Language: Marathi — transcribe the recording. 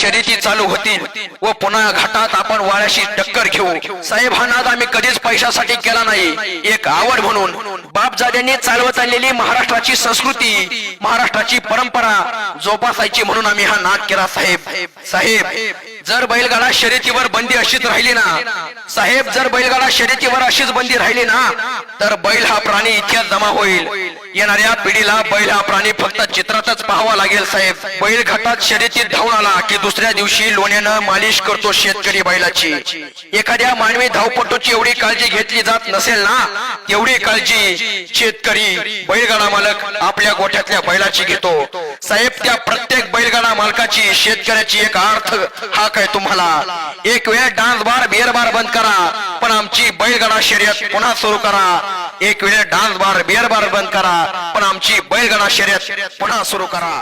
शर्यती चालू होतील व पुन्हा घाटात आपण वाळ्याशी टक्कर घेऊ। साहेब हा नाद आम्ही कधीच पैशासाठी केला नाही, एक आवड म्हणून बापजाद्यांनी चालवत आलेली महाराष्ट्राची संस्कृती, महाराष्ट्राची परंपरा जोपासायची म्हणून आम्ही हा नाद केला साहेब। साहेब जर बैलगाडा शर्यतीवर बंदी अशीच राहिली ना साहेब, जर बैलगाडा शर्यतीवर अशीच बंदी राहिली ना तर बैल हा प्राणी इतिहास जमा होईल। येणाऱ्या पिढीला बैल हा प्राणी फक्त चित्रातच पाहावा लागेल साहेब। बैल घाटात शर्यतीत धावून आला की दुसऱ्या दिवशी लोण्यानं मालिश करतो शेतकरी बैलाची। एखाद्या मानवी धावपटूची एवढी काळजी घेतली जात नसेल ना तेवढी काळजी शेतकरी बैलगाडा मालक आपल्या गोठ्यातल्या बैलाची घेतो साहेब। त्या प्रत्येक बैलगाडा मालकाची शेतकऱ्याची एक अर्थ हा काय तुम्हाला एक वेळ डान्स बार बिअर बार बंद करा पण आमची बैलगाडा शर्यत पुन्हा सुरू करा। एक वेळ डान्स बार बिअर बार बंद करा पण आमची बैलगाडा शर्यत पुन्हा सुरू करा।